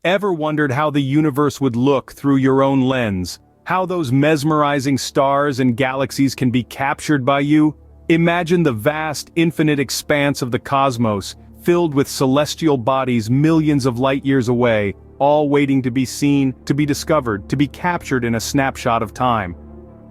Ever wondered how the universe would look through your own lens? How those mesmerizing stars and galaxies can be captured by you? Imagine the vast, infinite expanse of the cosmos, filled with celestial bodies millions of light years away, all waiting to be seen, to be discovered, to be captured in a snapshot of time.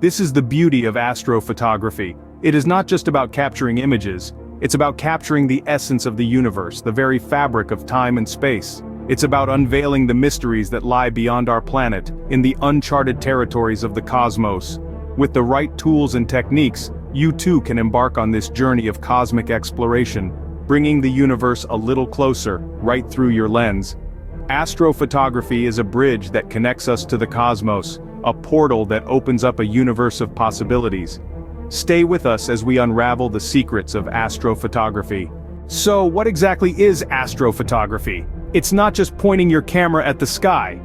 This is the beauty of astrophotography. It is not just about capturing images, it's about capturing the essence of the universe, the very fabric of time and space. It's about unveiling the mysteries that lie beyond our planet, in the uncharted territories of the cosmos. With the right tools and techniques, you too can embark on this journey of cosmic exploration, bringing the universe a little closer, right through your lens. Astrophotography is a bridge that connects us to the cosmos, a portal that opens up a universe of possibilities. Stay with us as we unravel the secrets of astrophotography. So, what exactly is astrophotography? It's not just pointing your camera at the sky.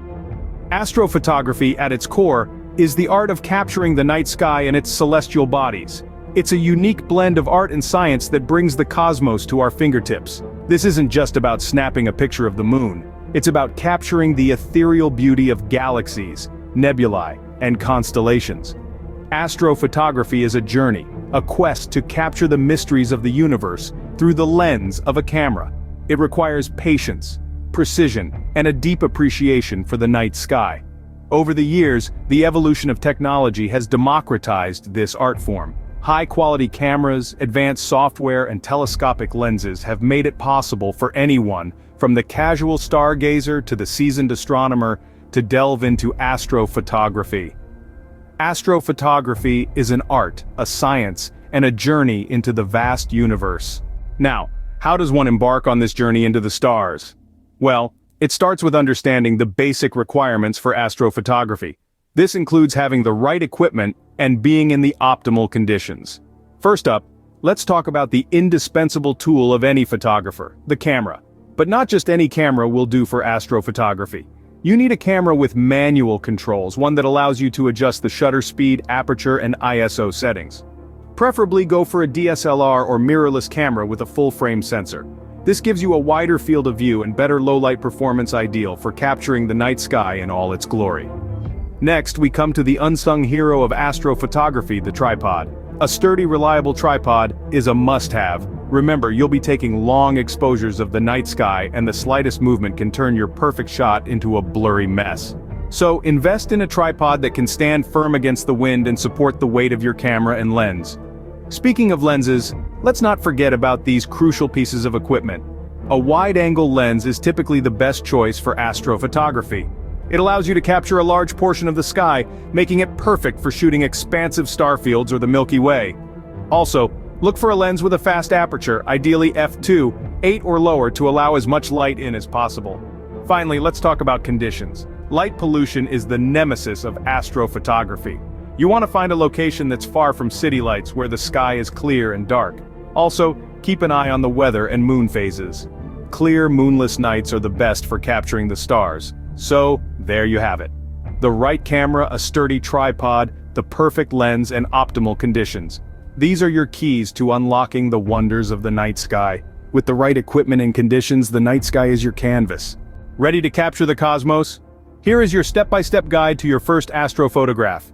Astrophotography, at its core, is the art of capturing the night sky and its celestial bodies. It's a unique blend of art and science that brings the cosmos to our fingertips. This isn't just about snapping a picture of the moon. It's about capturing the ethereal beauty of galaxies, nebulae, and constellations. Astrophotography is a journey, a quest to capture the mysteries of the universe through the lens of a camera. It requires patience, precision, and a deep appreciation for the night sky. Over the years, the evolution of technology has democratized this art form. High-quality cameras, advanced software, and telescopic lenses have made it possible for anyone, from the casual stargazer to the seasoned astronomer, to delve into astrophotography. Astrophotography is an art, a science, and a journey into the vast universe. Now, how does one embark on this journey into the stars? Well, it starts with understanding the basic requirements for astrophotography. This includes having the right equipment and being in the optimal conditions. First up, let's talk about the indispensable tool of any photographer, the camera. But not just any camera will do for astrophotography. You need a camera with manual controls, one that allows you to adjust the shutter speed, aperture, and ISO settings. Preferably go for a DSLR or mirrorless camera with a full-frame sensor. This gives you a wider field of view and better low-light performance, ideal for capturing the night sky in all its glory. Next, we come to the unsung hero of astrophotography, the tripod. A sturdy, reliable tripod is a must-have. Remember, you'll be taking long exposures of the night sky, and the slightest movement can turn your perfect shot into a blurry mess. So, invest in a tripod that can stand firm against the wind and support the weight of your camera and lens. Speaking of lenses, let's not forget about these crucial pieces of equipment. A wide-angle lens is typically the best choice for astrophotography. It allows you to capture a large portion of the sky, making it perfect for shooting expansive star fields or the Milky Way. Also, look for a lens with a fast aperture, ideally f2, 8 or lower, to allow as much light in as possible. Finally, let's talk about conditions. Light pollution is the nemesis of astrophotography. You want to find a location that's far from city lights, where the sky is clear and dark. Also, keep an eye on the weather and moon phases. Clear, moonless nights are the best for capturing the stars. So, there you have it. The right camera, a sturdy tripod, the perfect lens, and optimal conditions. These are your keys to unlocking the wonders of the night sky. With the right equipment and conditions, the night sky is your canvas. Ready to capture the cosmos? Here is your step-by-step guide to your first astrophotograph.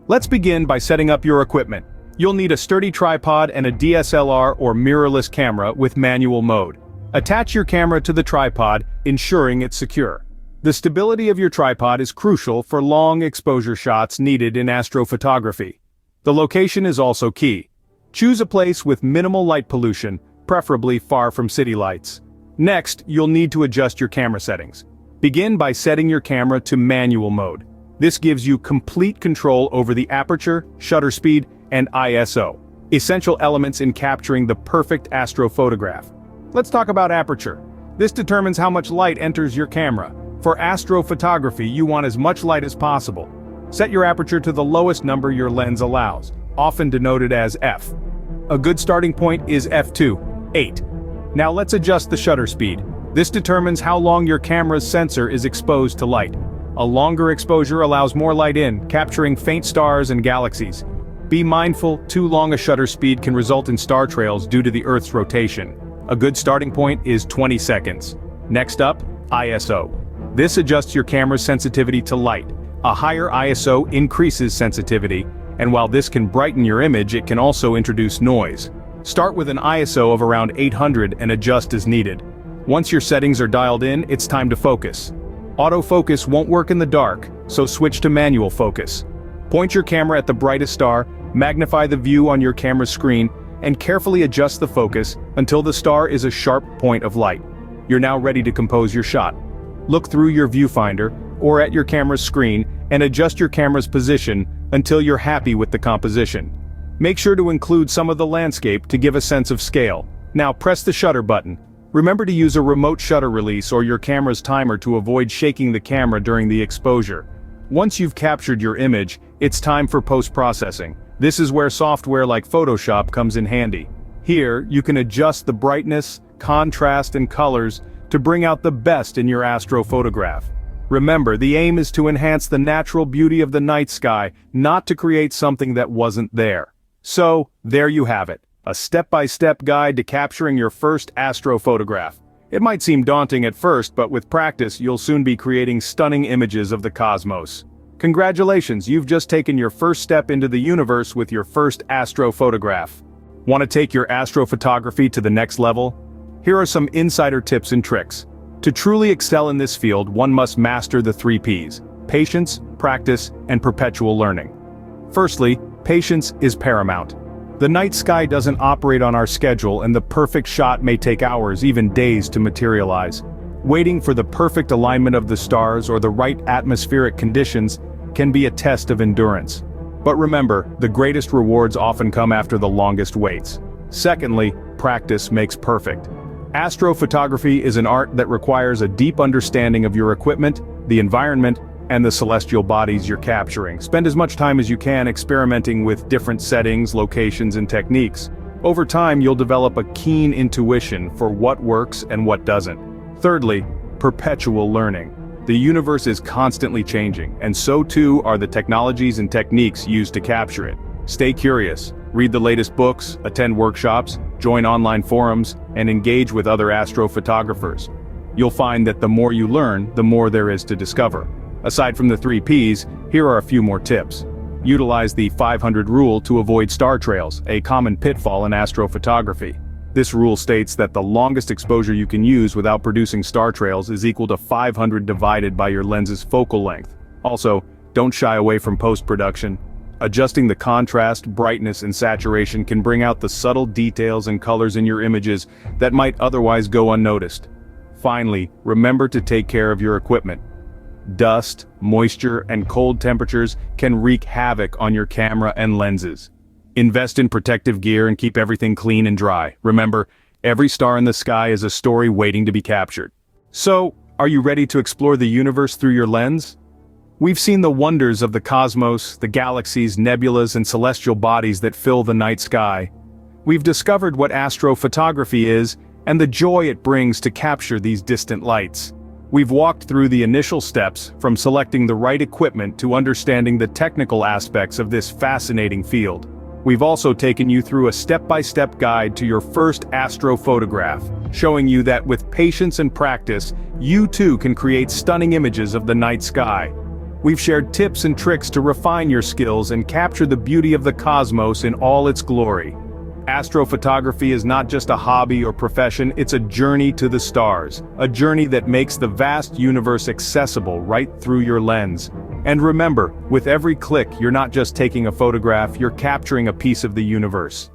Let's begin by setting up your equipment. You'll need a sturdy tripod and a DSLR or mirrorless camera with manual mode. Attach your camera to the tripod, ensuring it's secure. The stability of your tripod is crucial for long exposure shots needed in astrophotography. The location is also key. Choose a place with minimal light pollution, preferably far from city lights. Next, you'll need to adjust your camera settings. Begin by setting your camera to manual mode. This gives you complete control over the aperture, shutter speed, and ISO, essential elements in capturing the perfect astrophotograph. Let's talk about aperture. This determines how much light enters your camera. For astrophotography, you want as much light as possible. Set your aperture to the lowest number your lens allows, often denoted as f. A good starting point is f2, 8. Now let's adjust the shutter speed. This determines how long your camera's sensor is exposed to light. A longer exposure allows more light in, capturing faint stars and galaxies. Be mindful, too long a shutter speed can result in star trails due to the Earth's rotation. A good starting point is 20 seconds. Next up, ISO. This adjusts your camera's sensitivity to light. A higher ISO increases sensitivity, and while this can brighten your image, it can also introduce noise. Start with an ISO of around 800 and adjust as needed. Once your settings are dialed in, it's time to focus. Autofocus won't work in the dark, so switch to manual focus. Point your camera at the brightest star, magnify the view on your camera's screen, and carefully adjust the focus until the star is a sharp point of light. You're now ready to compose your shot. Look through your viewfinder, or at your camera's screen, and adjust your camera's position until you're happy with the composition. Make sure to include some of the landscape to give a sense of scale. Now press the shutter button. Remember to use a remote shutter release or your camera's timer to avoid shaking the camera during the exposure. Once you've captured your image, it's time for post-processing. This is where software like Photoshop comes in handy. Here, you can adjust the brightness, contrast, and colors to bring out the best in your astrophotograph. Remember, the aim is to enhance the natural beauty of the night sky, not to create something that wasn't there. So, there you have it. A step-by-step guide to capturing your first astrophotograph. It might seem daunting at first, but with practice, you'll soon be creating stunning images of the cosmos. Congratulations, you've just taken your first step into the universe with your first astrophotograph. Want to take your astrophotography to the next level? Here are some insider tips and tricks. To truly excel in this field, one must master the 3 Ps: patience, practice, and perpetual learning. Firstly, patience is paramount. The night sky doesn't operate on our schedule, and the perfect shot may take hours, even days, to materialize. Waiting for the perfect alignment of the stars or the right atmospheric conditions can be a test of endurance. But remember, the greatest rewards often come after the longest waits. Secondly, practice makes perfect. Astrophotography is an art that requires a deep understanding of your equipment, the environment, and the celestial bodies you're capturing. Spend as much time as you can experimenting with different settings, locations, and techniques. Over time, you'll develop a keen intuition for what works and what doesn't. Thirdly, perpetual learning. The universe is constantly changing, and so too are the technologies and techniques used to capture it. Stay curious, read the latest books, attend workshops, join online forums, and engage with other astrophotographers. You'll find that the more you learn, the more there is to discover. Aside from the 3 Ps, here are a few more tips. Utilize the 500 rule to avoid star trails, a common pitfall in astrophotography. This rule states that the longest exposure you can use without producing star trails is equal to 500 divided by your lens's focal length. Also, don't shy away from post-production. Adjusting the contrast, brightness, and saturation can bring out the subtle details and colors in your images that might otherwise go unnoticed. Finally, remember to take care of your equipment. Dust, moisture, and cold temperatures can wreak havoc on your camera and lenses. Invest in protective gear and keep everything clean and dry. Remember, every star in the sky is a story waiting to be captured. So, are you ready to explore the universe through your lens? We've seen the wonders of the cosmos, the galaxies, nebulas, and celestial bodies that fill the night sky. We've discovered what astrophotography is, and the joy it brings to capture these distant lights. We've walked through the initial steps, from selecting the right equipment to understanding the technical aspects of this fascinating field. We've also taken you through a step-by-step guide to your first astrophotograph, showing you that with patience and practice, you too can create stunning images of the night sky. We've shared tips and tricks to refine your skills and capture the beauty of the cosmos in all its glory. Astrophotography is not just a hobby or profession, it's a journey to the stars, a journey that makes the vast universe accessible right through your lens. And remember, with every click, you're not just taking a photograph, you're capturing a piece of the universe.